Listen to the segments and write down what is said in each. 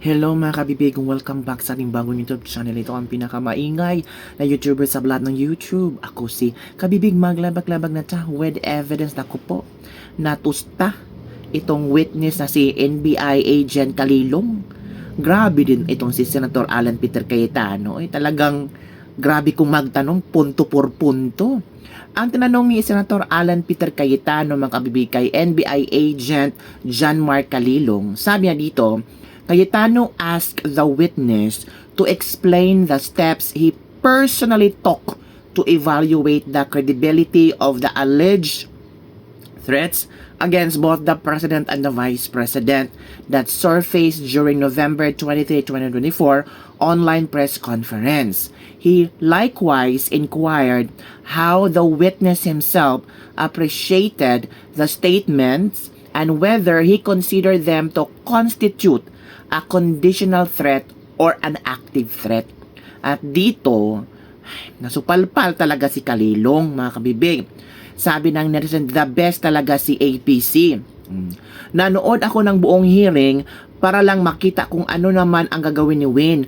Hello mga kabibigong, welcome back sa ating bagong YouTube channel. Ito ang pinakamaingay na YouTuber sa lahat ng YouTube. Ako si Kabibig, maglabag-labag na ta with evidence na ko po natusta itong witness na si NBI agent Kalilong. Grabe din itong si Senator Alan Peter Cayetano. Talagang grabe kong magtanong punto por punto. Ang tinanong ni Senator Alan Peter Cayetano mga kabibig kay NBI agent John Mark Kalilong, sabi niya dito, Cayetano asked the witness to explain the steps he personally took to evaluate the credibility of the alleged threats against both the President and the Vice President that surfaced during November 23, 2024 online press conference. He likewise inquired how the witness himself appreciated the statements and whether he considered them to constitute a conditional threat or an active threat. At dito, nasupalpal talaga si Kalilong, mga kabibig. Sabi ng netizen, the best talaga si APC. Nanood ako ng buong hearing para lang makita kung ano naman ang gagawin ni Win.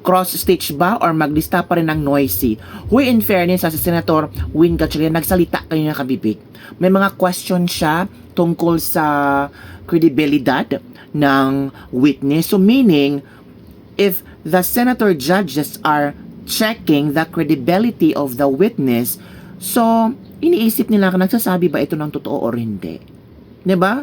Cross-stitch ba or maglista pa rin ng noisy? Huy, in fairness, sa si Senator Win Gatchalian, nagsalita kayo na kabibig. May mga question siya tungkol sa kredibilidad ng witness. So meaning, if the senator judges are checking the credibility of the witness, so iniisip nila kung nagsasabi ba ito ng totoo or hindi. 'Di ba?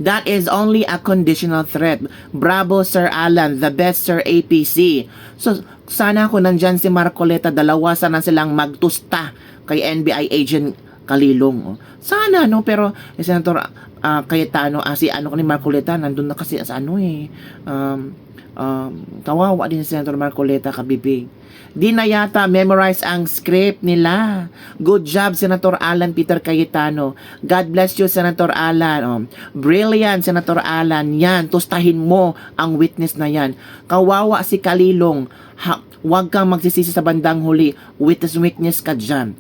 That is only a conditional threat. Bravo, Sir Alan. The best, Sir APC. So, sana kung nandyan si Marcoleta, dalawa sana silang magtusta kay NBI agent Kalilong. Sana, no? Pero, Senator Cayetano, si ni Marcoleta, nandun na kasi sa kawawa din si Senator Marcoleta, kabibig. Di na yata memorize ang script nila. Good job, Senator Alan Peter Cayetano. God bless you, Senator Alan. Brilliant, Senator Alan. Yan, tustahin mo ang witness na yan. Kawawa si Kalilong. Huwag kang magsisisi sa bandang huli. Witness ka dyan.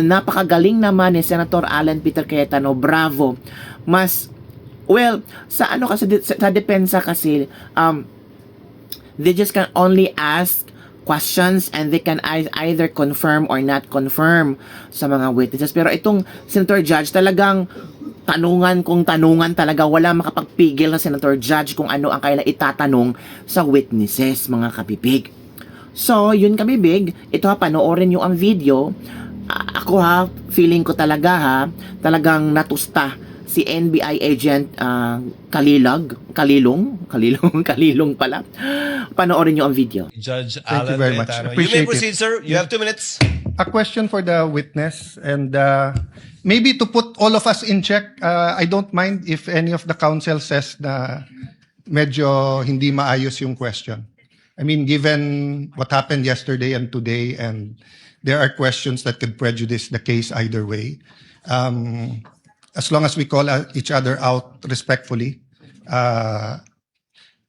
Napakagaling naman ni Senator Alan Peter Cayetano. Bravo. Sa depensa kasi, they just can only ask questions and they can either confirm or not confirm sa mga witnesses. Pero itong Senator Judge, talagang tanungan kung tanungan talaga. Wala makapagpigil na Senator Judge kung ano ang kailangan itatanong sa witnesses, mga kabibig. So, yun kabibig, ito panoorin nyo ang video. Ako feeling ko talaga talagang natusta si NBI agent Kalilong pala. Panoorin niyo ang video. Judge Thank Alan you very much. Cayetano. You Appreciate may proceed, sir. You have 2 minutes. A question for the witness, and maybe to put all of us in check, I don't mind if any of the counsel says na medyo hindi maayos yung question. I mean, given what happened yesterday and today, and there are questions that could prejudice the case either way. As long as we call each other out respectfully,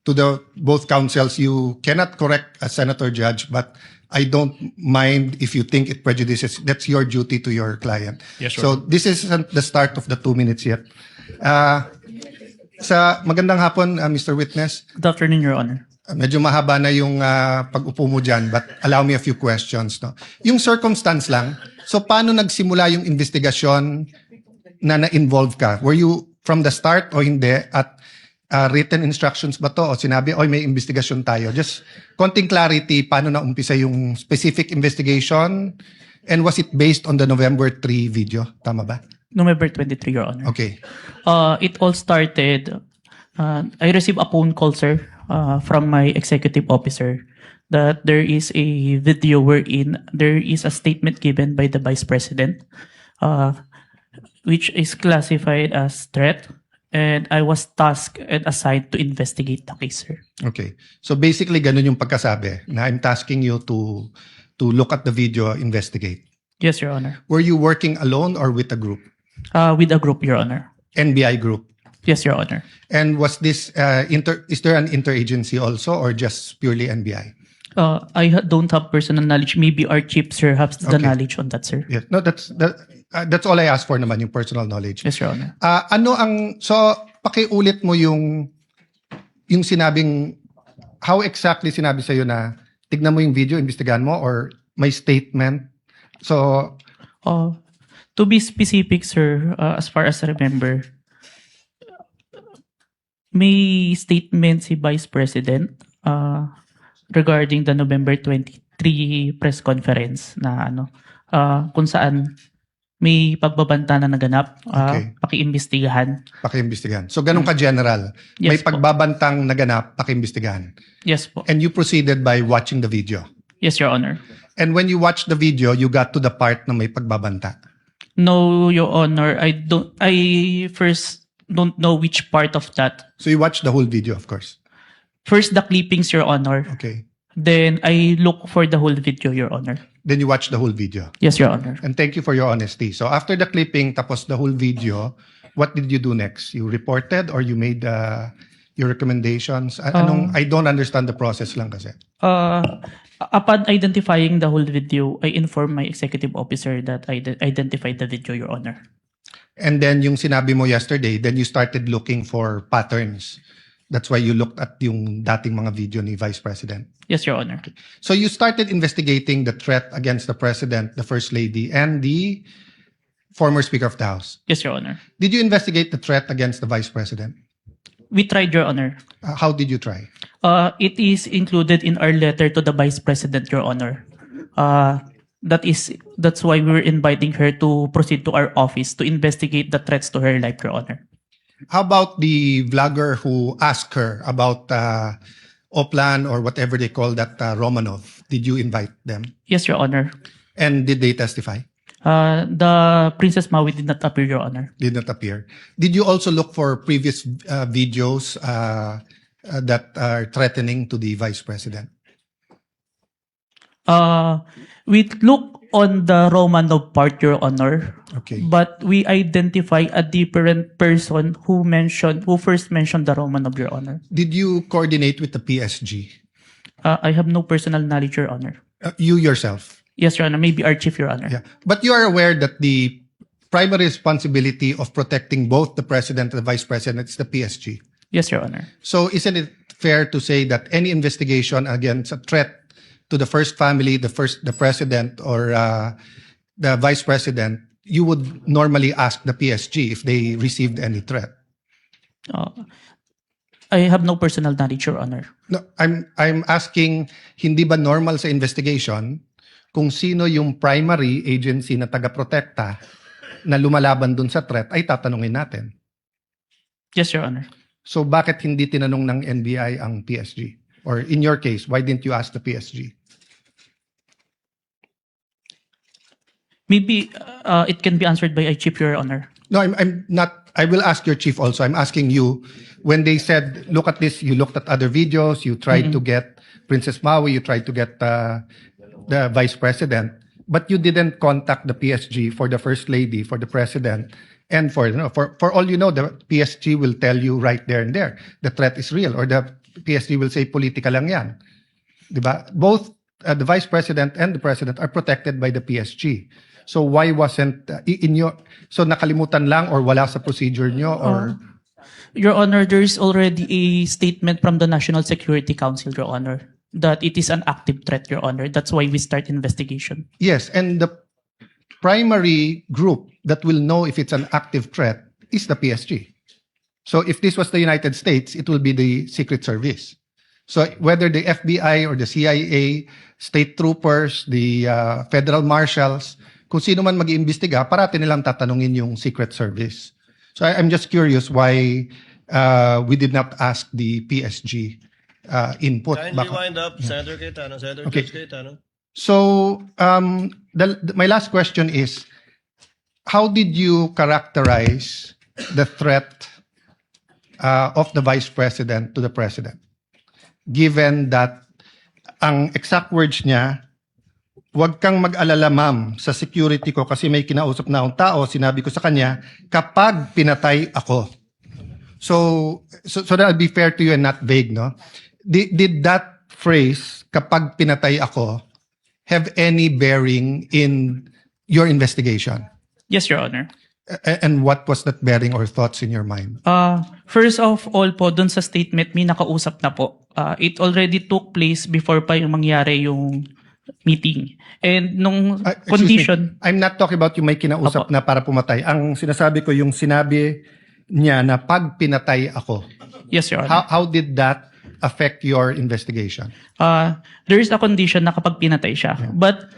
to the both counsels, you cannot correct a senator judge, but I don't mind if you think it prejudices. That's your duty to your client. Yes, sure. So this isn't the start of the 2 minutes yet. Sa magandang hapon, Mr. Witness. Good afternoon, Your Honor. Medyo mahaba na yung pag-upo mo dyan, but allow me a few questions. No? Yung circumstance lang, so paano nagsimula yung investigasyon na na-involve ka? Were you from the start o hindi? At written instructions ba to? O sinabi, oy, may investigasyon tayo? Just konting clarity, paano na umpisa yung specific investigation? And was it based on the November 3 video? Tama ba? November 23, Your Honor. Okay. It all started, I received a phone call, sir, from my executive officer that there is a video wherein there is a statement given by the Vice President, which is classified as threat, and I was tasked and assigned to investigate the case, sir. Okay. So basically, ganun yung pagkasabi na I'm tasking you to look at the video, investigate. Yes, Your Honor. Were you working alone or with a group? With a group, Your Honor. NBI group? Yes, Your Honor. And was this, is there an interagency also or just purely NBI? Don't have personal knowledge. Maybe our chief, sir, has the Okay. knowledge on that, sir. Yes. No, that's all I asked for naman, yung personal knowledge. Yes, Your Honor. So pakiulit mo yung yung sinabing, how exactly sinabi sa'yo na tignan mo yung video, imbestigahan mo, or may statement? So, To be specific, sir, as far as I remember, may statement si Vice President regarding the November 23 press conference na kung saan may pagbabanta na naganap, Okay. pakiimbestigahan. pakiimbestigahan. So, ganun ka-general. Yes May po. pagbabantang naganap, pakiimbestigahan. Yes po. And you proceeded by watching the video. Yes, Your Honor. And when you watched the video, you got to the part na may pagbabanta. No, Your Honor, I first don't know which part of that. So, you watched the whole video, of course. First, the clippings, Your Honor. Okay. Then, I look for the whole video, Your Honor. Then you watched the whole video. Yes, Your Honor. And thank you for your honesty. So, after the clipping, tapos the whole video, what did you do next? You reported or you made your recommendations? I don't understand the process lang kasi. Upon identifying the whole video, I informed my executive officer that I identified the video, Your Honor. And then yung sinabi mo yesterday, then you started looking for patterns. That's why you looked at yung dating mga video ni Vice President. Yes, Your Honor. So you started investigating the threat against the President, the First Lady, and the former Speaker of the House. Yes, Your Honor. Did you investigate the threat against the Vice President? We tried, Your Honor. How did you try? It is included in our letter to the Vice President, Your Honor. That's why we were inviting her to proceed to our office to investigate the threats to her life, Your Honor. How about the vlogger who asked her about Oplan or whatever they call that Romanov? Did you invite them? Yes, Your Honor. And did they testify? The Princess Maui did not appear, Your Honor. Did not appear. Did you also look for previous videos that are threatening to the Vice President? We look on the Romanov part, Your Honor. Okay. But we identify a different person who first mentioned the Romanov, Your Honor. Did you coordinate with the PSG? I have no personal knowledge, Your Honor. You yourself? Yes, Your Honor. Maybe our chief, Your Honor. Yeah. But you are aware that the primary responsibility of protecting both the President and the Vice President is the PSG. Yes, Your Honor. So isn't it fair to say that any investigation against a threat to the first family, the president or the vice president, you would normally ask the PSG if they received any threat? I have no personal knowledge, Your Honor. No, I'm asking, hindi ba normal sa investigation kung sino yung primary agency na taga-protekta na lumalaban dun sa threat ay tatanungin natin? Yes, Your Honor. So bakit hindi tinanong ng NBI ang PSG? Or in your case, why didn't you ask the PSG? Maybe it can be answered by a chief, Your Honor. No, I'm not. I will ask your chief also. I'm asking you, when they said, look at this, you looked at other videos, you tried to get Princess Maui, you tried to get the vice president, but you didn't contact the PSG for the first lady, for the president, and for all you know, the PSG will tell you right there and there, the threat is real, or the PSG will say, politika lang yan. Diba? Both the vice president and the president are protected by the PSG. So why wasn't so nakalimutan lang or wala sa procedure nyo or Your Honor, there is already a statement from the National Security Council, Your Honor, that it is an active threat, Your Honor. That's why we start investigation. Yes, and the primary group that will know if it's an active threat is the PSG. So if this was the United States, it will be the Secret Service. So whether the FBI or the CIA, state troopers, the federal marshals, kung sino man mag-iimbestiga, parati nilang tatanungin yung Secret Service. So I'm just curious why we did not ask the PSG input. Kindly wind up, Senator Cayetano. Senator Okay. Judge Cayetano. So my last question is, how did you characterize the threat of the Vice President to the President? Given that ang exact words niya, huwag kang mag-alala ma'am sa security ko kasi may kinausap na akong tao, sinabi ko sa kanya, kapag pinatay ako. So that I'll be fair to you and not vague, no? Did that phrase, kapag pinatay ako, have any bearing in your investigation? Yes, Your Honor. And what was that bearing or thoughts in your mind? First of all po, dun sa statement, may nakausap na po. It already took place before pa yung mangyari yung meeting. And nung Excuse me. condition, I'm not talking about yung may kinausap Apo. na para pumatay. Ang sinasabi ko yung sinabi niya na pag pinatay ako. yes, Your Honor. How did that affect your investigation? There is a condition na kapag pinatay siya. But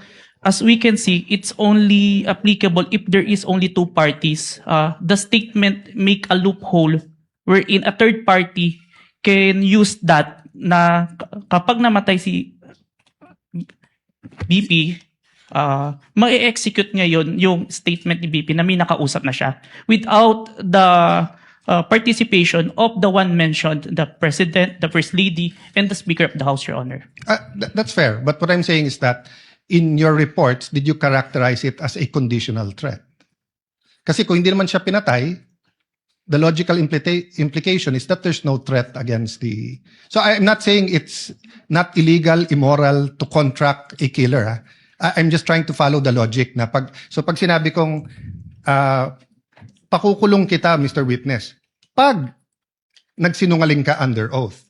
as we can see, it's only applicable if there is only two parties. The statement make a loophole wherein a third party can use that na kapag namatay si BP, ma-execute ngayon yung statement ni BP na may nakausap na siya without the participation of the one mentioned, the President, the First Lady, and the Speaker of the House, Your Honor. That's fair. But what I'm saying is that in your reports, did you characterize it as a conditional threat? Kasi kung hindi naman siya pinatay, the logical implication is that there's no threat against the... So I'm not saying it's not illegal, immoral to contract a killer. I'm just trying to follow the logic na pag sinabi kong pakukulong kita, Mr. Witness, pag nagsinungaling ka under oath,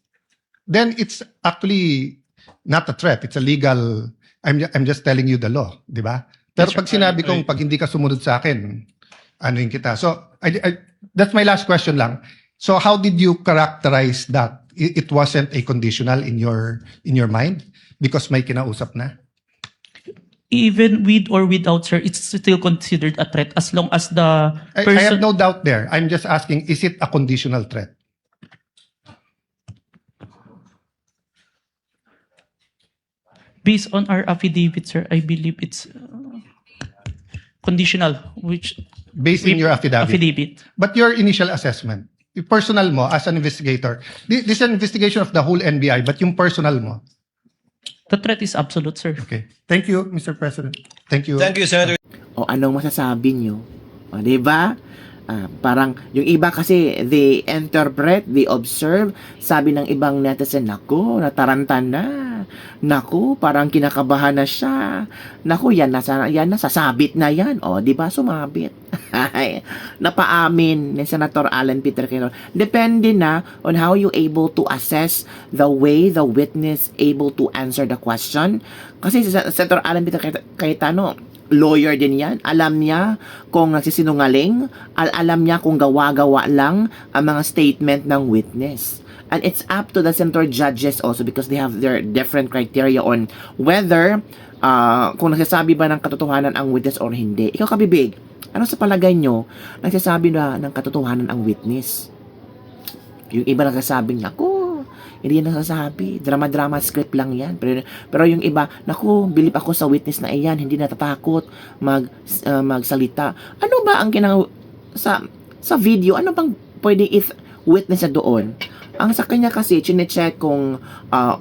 then it's actually not a threat. It's a legal... I'm just telling you the law, di ba? Pero pag sinabi kong pag hindi ka sumunod sa akin, ano yung kita? So, that's my last question lang. So, how did you characterize that? It wasn't a conditional in your mind? Because may kinausap na? Even with or without, sir, it's still considered a threat as long as the I person... have no doubt there. I'm just asking, is it a conditional threat? Based on our affidavit, sir, I believe it's conditional, which... Based in your affidavit. But your initial assessment, yung personal mo as an investigator, this is an investigation of the whole NBI, but yung personal mo. The threat is absolute, sir. Okay. Thank you, Mr. President. Thank you. Thank you, Senator. O anong masasabi nyo? O, diba? Parang yung iba kasi they interpret, they observe, sabi ng ibang netizen, naku, nataranta na. Naku, parang kinakabahan na siya. Naku, yan na, sasabit na yan. O, di ba, sumabit. Napaamin ni Senator Alan Peter Cayetano. Depende na on how you able to assess the way the witness able to answer the question. Kasi si Senator Alan Peter Cayetano, lawyer din yan. Alam niya kung nagsisinungaling, alam niya kung gawa-gawa lang ang mga statement ng witness. And it's up to the senator judges also because they have their different criteria on whether kung nagsasabi ba ng katotohanan ang witness or hindi. Ikaw, Kabibig, ano sa palagay nyo nagsasabi na ng katotohanan ang witness? Yung iba nagsasabing, naku, hindi yan nasasabi. Drama-drama script lang yan. Pero yung iba, naku, bilib ako sa witness na iyan. Hindi natatakot magsalita. Ano ba ang sa video? Ano bang pwede witness na doon? Ang sa kanya kasi, chinecheck kung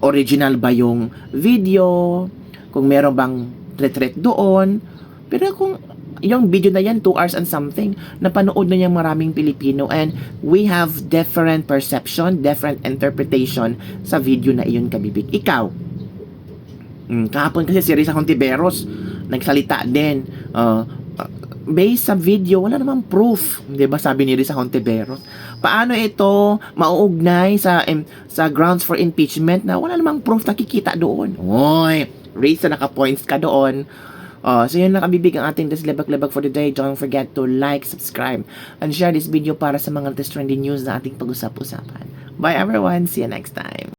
original ba yung video, kung meron bang threat doon. Pero kung yung video na yan, 2 hours and something, napanood na niyang maraming Pilipino and we have different perception, different interpretation sa video na iyon, Kabibig. Ikaw, kahapon kasi si Risa Hontiveros nagsalita din. Based sa video, wala namang proof. Diba sabi ni Risa Hontiveros? Paano ito mauugnay sa grounds for impeachment na wala namang proof nakikita doon? Oy, Risa, naka-points ka doon. So yun lang, Kabibig, ang ating Deslebag-lebag for the day. Don't forget to like, subscribe, and share this video para sa mga latest trending news na ating pag-usap-usapan. Bye everyone, see you next time.